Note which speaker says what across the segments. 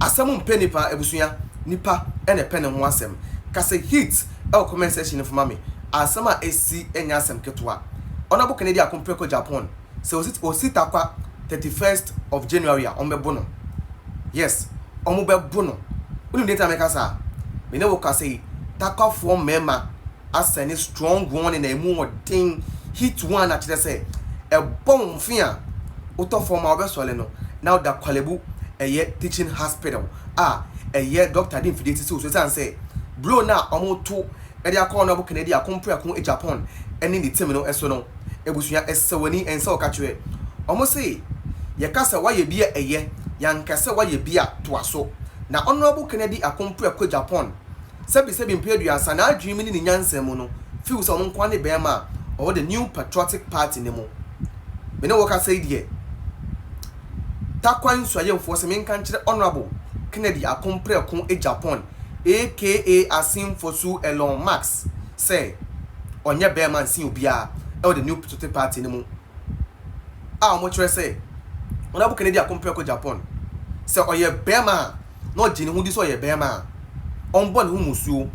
Speaker 1: asem mpe nipa ebusuya nipa ene pene ho asem kase hit el comment section for mama asem a esi enya asem ketwa honorable Kennedy Akompreko Japan so osi Tarkwa 31st of January ombe no yes ombe bono unu data make asa me ne wo kase Tarkwa for mema aseni strong one in a emu odin hit one at the say a bomb fia uto form our sole no now that kwalebu a teaching hospital a year doctor didn't feed it so say blow now almost two and they call no Kennedy Akompreko Japan and in the terminal eso no ebusuya esewani ensa okatwe almost say ye kasa why ye bia a year yan kasa why ye bia to aso na honorable Kennedy Akompreko Japan sebi mpedua sana adwimi ni nyansem no feel so on kwane bema or the new patriotic party nemo me no work say die Tarkwa Nsuem-Tarkwa men kan kire honorable Kennedy Akompreko Japan aka Asim Fosu Elon Max say onye bema nsin obia or the new patriotic party nemo mo kire say honorable Kennedy Akompreko Japan say oye bema no jini hu di so oye bema on born who musuo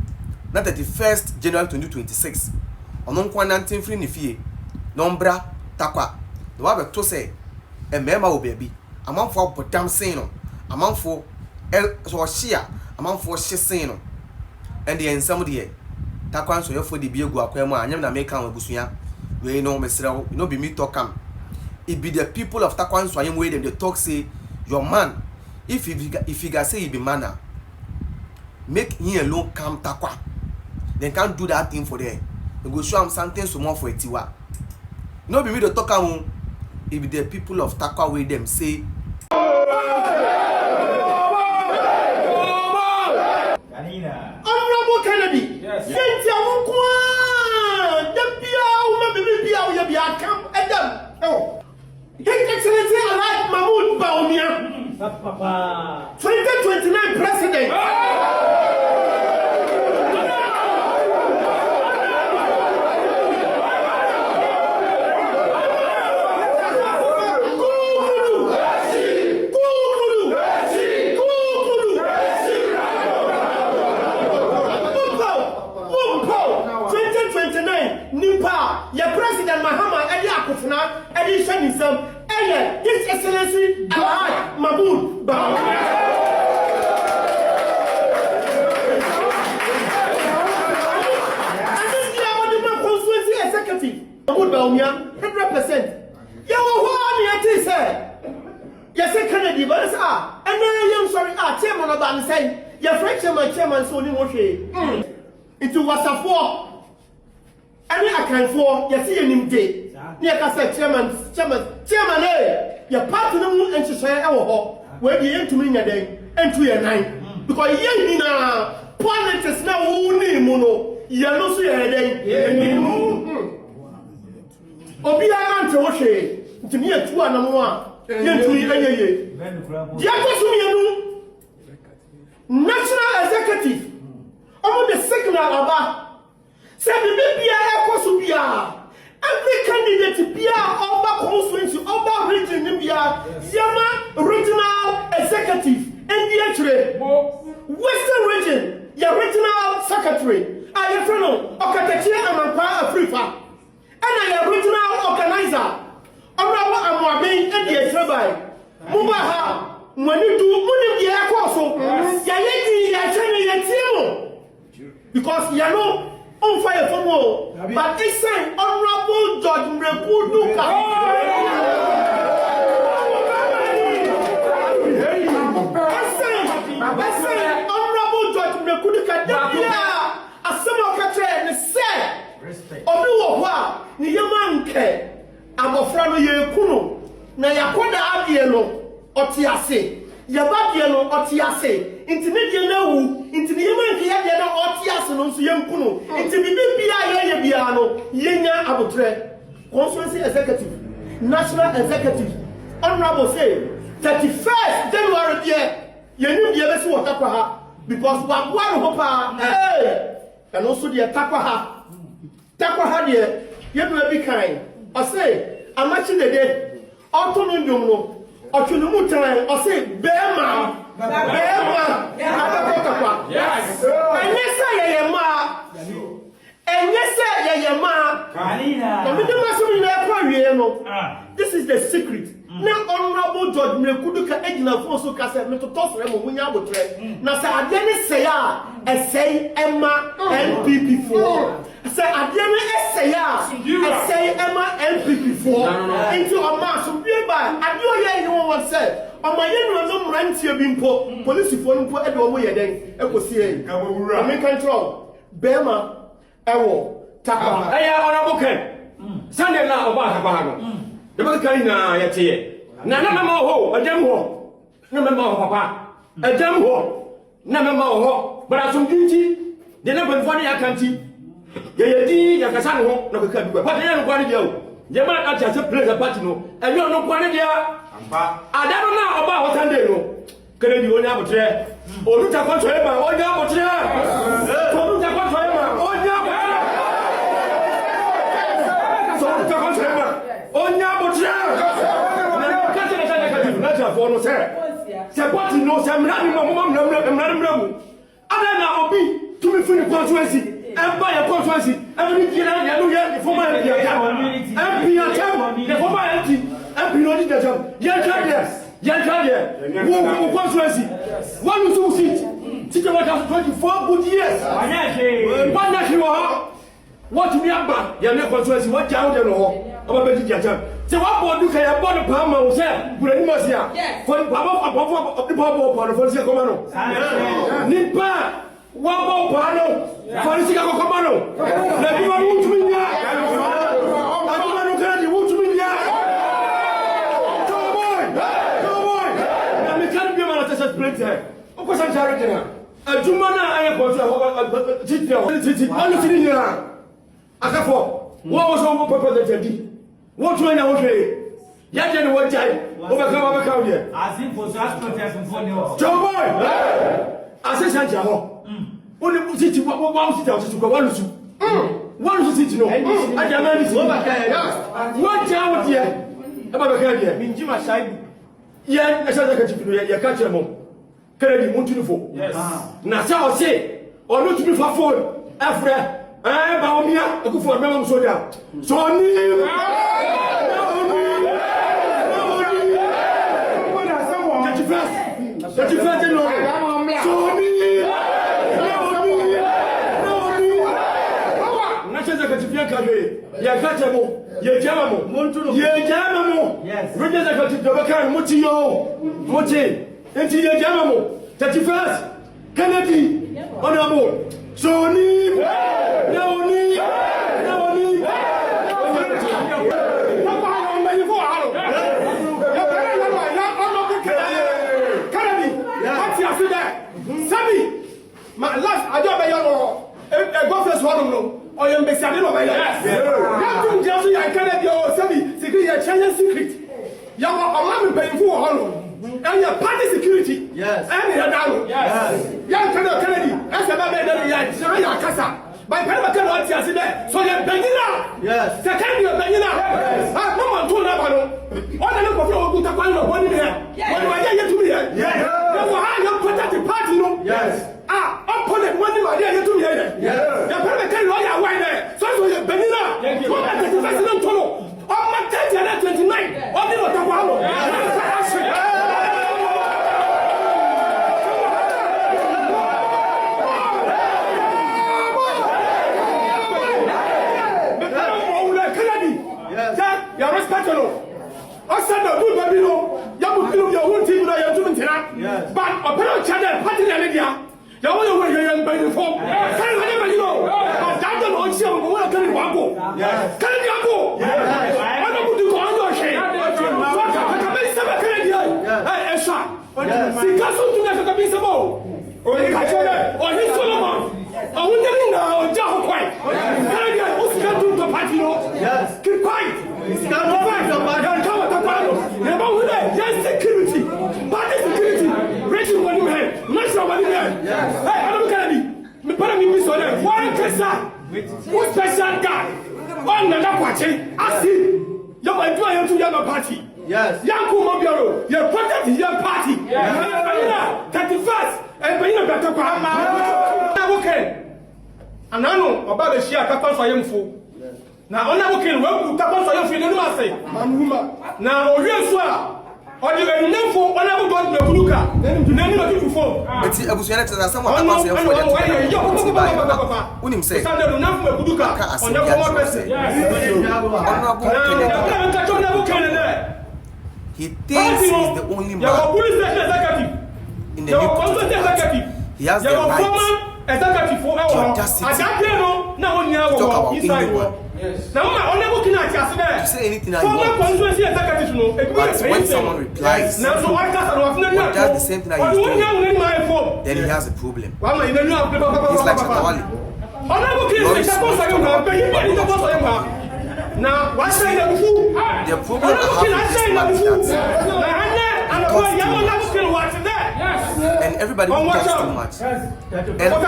Speaker 1: na 31st January 2026 onon kwa 19 free ni fie nombra Tarkwa no wa beto say e mema wo baabi amanfo abodam sen no amanfo so hia amanfo hye no and the ensam de Tarkwa so yefo de biegu akwam anyam na make am abusuya we no mesrew no be me talk am it be the people of Tarkwa Nsuem wey dem dey talk say your man if you ga say he be manner make him alone come Tarkwa then can't do that thing for them they go show am something small for etiwa no be me to talk am if the people of Tarkwa wey them say
Speaker 2: Honorable Kennedy yes senti awukwa the bia wo me bia wo ya bia kam edam oh His Excellency Alhaji Mahmoud Bawumia papa 2029 president your president Mahama Edi Akufuna Edi Shenisam Eye His Excellency Alhaji Mahmoud Bawumia. And this year what the constituency executive Mahmoud Bawumia 100%. You who me say yes Kennedy but and I'm sorry chairman of am saying your French chairman so ni mo hwe it was a for any account for you see him day near say chairman your party no and to share our where the end to me and to your nine because you na politics now who ni mono you no so your day obi am to hwe to me atu anamo a yentu anyeye dia ko so mienu national executive omo the signal about say the baby Ekosubia every candidate bia over constituency over region bia yama regional executive NDH Western region your regional secretary ayefreno okatechi amampa Africa and your regional organizer Obrawo Amwaben NDH by Mubaha mwani du muni bia Ekoso ya yedi ya chene yetimo because you know on fire for more, but this time honorable Judge Mrepuduka. I say honorable Judge Mrepuduka. Dabia asema katre ne say obi wo ho a ne yamanke abofra no ye kunu na yakoda adie no otiase yabadie no otiase intimidie na wu intimi yamanke yade na otiase no nso yankunu intimi bibia ye bia no yenya abotre constituency executive national executive honorable say 31st January there yenim die be so Tarkwa ha because wa gwaru ho pa and also the Tarkwa ha there yedu be kind I say amachi the day autumn ndum no otunu mutan I say bema a secret. Now honorable judge me kudu ka ejina fo so ka say me to toss remo munya abotre. Na say ade ne say a say Emma NPP for. Say ade ne say a say Emma NPP for. Into a mass so be by ade o ye ni won say. Omaye no mrantie bi mpo police fo npo e de omo ye den e ko sie e me control bema ewo takwa
Speaker 3: aya honorable ken Sunday na oba takwa no de ba kan na ye tie na mema ho adam ho na mema ho papa adam ho na mema ho bara so dinti de na ban fone akanti ye di ya kasa no ho na ka bi pa de na kwani dia o je ma atia se place party no e yo no kwani dia adaro na oba ho Sunday no kene di onya abotre olu ta kon so e ma onya abotre olu ta kon so e ma onya abotre so ta kon so e ma onya abotre na ka tele ka di na ta fo no se party no se mra ni mo mra mu ada na obi tumi funi constituency emba ya constituency every year ya no ya former MP ya the former MP no di da job ya Yes. Who constituency? One to sit. Teacher was 24 good years. One national. What to be about? Your next constituency. What down there? About Betty Jam. So what board do I bought a palm of self? Good Mosia. For the power of the power of the Fonseca Commano. Nipa. One more pano. For the Chicago Commano. Let me want to be there. Of course, I'm sorry. A Jumana, I am going to Titi. I'm sitting here. Akafo, what was on purpose of the what when I was here? Yet, then what time? Overcome here. As if for such protest for you. Joe boy! I say, Sanjao. Only put it to one sit out to go one to one sit no. I can manage one child here. About a career, Minjima side. Yeah, I said I catch your mom. Kennedy Montunifo. Yes. Na sa o se, o no tumi fa phone. Afre, ba o mia, e ku for mema soja. So ni. That you first no. So ni. Na cha ka tifia ka be. Ya ka chemo. Ye jama mo. Montuno. Ye jama mo. Yes. Roger ka tifia ka muti yo. Muti. Enti ye jama mo 31st Kennedy honorable so ni no ni my last I don't buy a golfers one no or you be saying no buy yes you just you Kennedy or Sabi secret Chinese secret you are a man paying for one and your party security. Yes. And your down. Yes. Young Kennedy. That's about the Casa. By Penama Canada, so you're Benina. Yes. Second, you're Benina. Yes. No one told about all the look of your good Taquano, 1 year. When you are yet to be here. Yes. Therefore, how you protect the party, no? Yes. Opponent, 1 year, yet to be here. Yes. You're Penama lawyer, why there? So you're Benina. Come back to the President Tono. On my 30 and 29. All the Taquano. You respect I said the good baby no. You would do your own team with your doing tonight. But a parent channel party the media. You want to wear your baby form. Can you know? But that don't want you to can you go? Yes. Can you go? I don't do on your shame. What can be some Canadian? Hey, Esha. See, Castle to never be some more. Or he catch or his Solomon. I wouldn't know Jaho quite. Canadian, who's going to do the party? Yes. Keep quiet. Yes, security, party security, racial money man, national money man. Hey, I don't care. Me para me miss on them. One person, who special guy, one another party. I see. You might do a to your party. Yes. Young Kumobio, your protect your party. Yes. 31st, and Benina Better. Okay. And I know about the Shia Kappa for young fool.
Speaker 2: Now, honorable king, well, you tap on your feet, and I say, now, here's what. Or you are known for honorable God, the Luca, then you never do before.
Speaker 1: It's a bush and someone I say, when him say, honorable he thinks he's the only man in the new country. He has the right to talk about anyone. To say anything that you want. But when someone replies, or does the same thing that he's doing, then he has a problem. He's like Shatawali. He always wants to talk about people, but he wants to talk about him. The problem I have with this man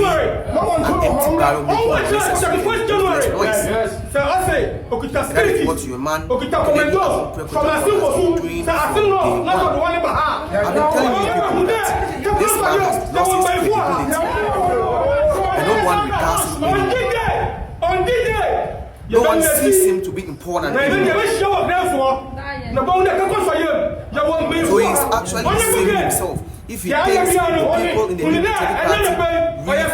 Speaker 1: is that and everybody who talks too much and an empty barrel making unnecessary noise. And that is what your man doing from day one. I've been telling you people that this man has lost his credibility and no one regards him anymore. No one sees him to be important anymore.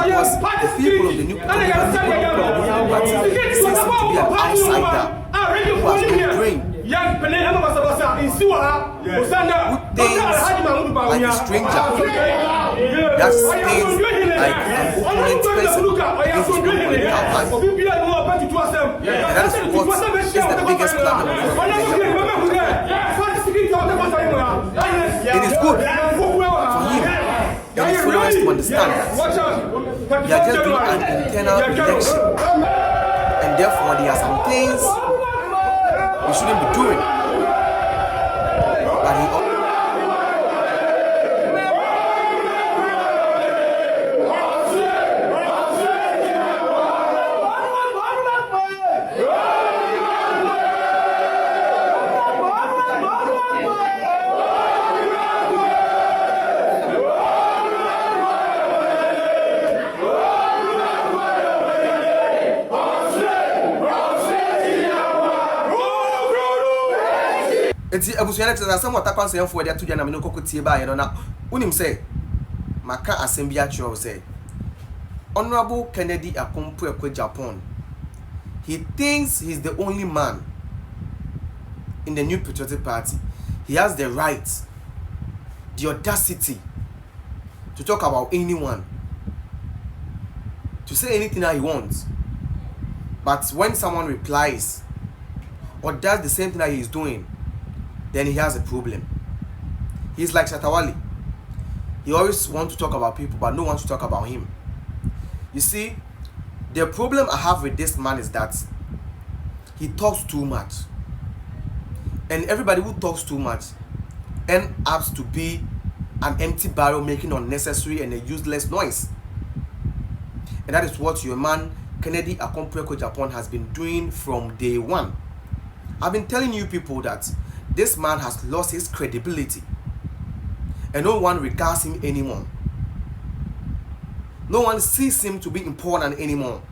Speaker 1: So he is actually deceiving himself if he thinks the people in the New Patriotic Party really care about him, because the people of the New Patriotic Party seems to be an outsider who has no brain, who thinks like a stranger, that thinks like an opponent person against his own political party. And that is what is the biggest problem of it is good for him and his followers to understand that we are just doing an internal election, and therefore there are some things we shouldn't be doing. But he enti abusuane tete asem Tarkwa Nsuem-Tarkwa de atoja na me no kokotie ba ye no na unim say maka asem bi a kire say Honorable Kennedy Agyapong, he thinks he's the only man in the New Patriotic Party. He has the right, the audacity to talk about anyone, to say anything that he wants. But when someone replies or does the same thing that he's doing, then he has a problem. He's like Shatawali. He always wants to talk about people, but no one to talk about him. You see, the problem I have with this man is that he talks too much. And everybody who talks too much ends up to be an empty barrel making unnecessary and a useless noise. And that is what your man Kennedy Agyapong has been doing from day one. I've been telling you people that this man has lost his credibility and no one regards him anymore. No one sees him to be important anymore.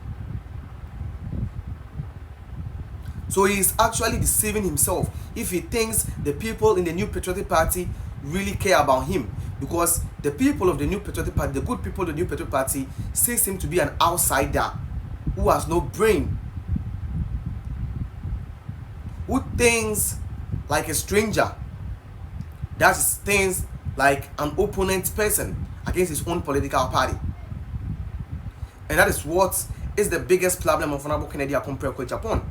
Speaker 1: So he is actually deceiving himself if he thinks the people in the New Patriotic Party really care about him, because the people of the New Patriotic Party, the good people of the New Patriotic Party, sees him to be an outsider who has no brain, who thinks like a stranger, that is things like an opponent person against his own political party. And that is what is the biggest problem of Honorable Kennedy Agyapong.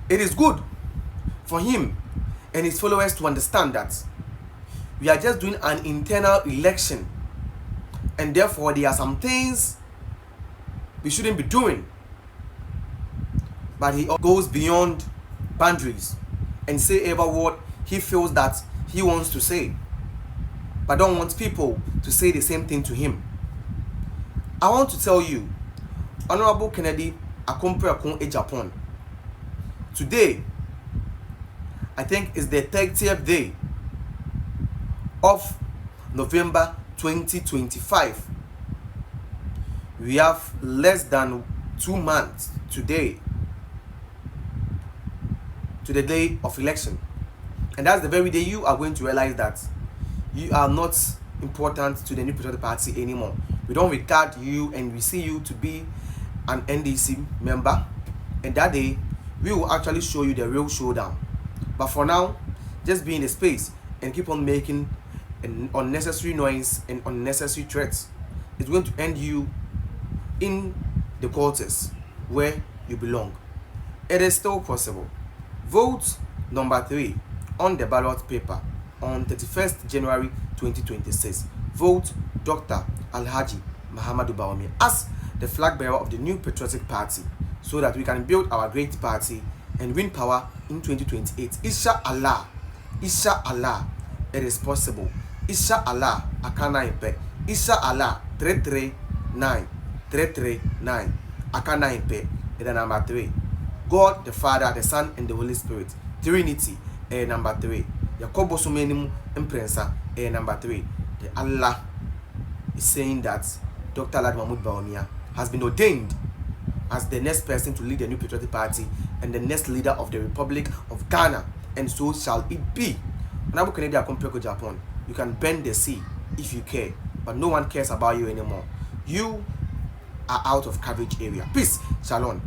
Speaker 1: It is good for him and his followers to understand that we are just doing an internal election, and therefore there are some things we shouldn't be doing. But he goes beyond boundaries and say ever what he feels that he wants to say, but don't want people to say the same thing to him. I want to tell you, Honorable Kennedy Agyapong, today I think is the 30th day of November 2025. We have less than 2 months today to the day of election, and that's the very day you are going to realize that you are not important to the New Patriotic Party anymore. We don't regard you and we see you to be an NDC member, and that day we will actually show you the real showdown. But for now, just be in the space and keep on making an unnecessary noise and unnecessary threats. It's going to end you in the quarters where you belong. It is still possible. Vote number 3 on the ballot paper on 31st January 2026. Vote Dr. Alhaji Mahamudu Bawumia as the flag bearer of the New Patriotic Party, so that we can build our great party and win power in 2028. Inshallah, inshallah, it is possible. Inshallah, Akana Impe. Inshallah, 339. Akana Impe. And number 3. God the Father, the Son, and the Holy Spirit. Trinity, number 3. Yakobo Sumenimu Imprensa, number 3. The Allah is saying that Dr. Alhaji Mahamudu Bawumia has been ordained as the next person to lead the New Patriotic Party and the next leader of the Republic of Ghana, and so shall it be. Honorable Kennedy Akompre Agyapong, you can bend the sea if you care, but no one cares about you anymore. You are out of coverage area. Peace, shalom.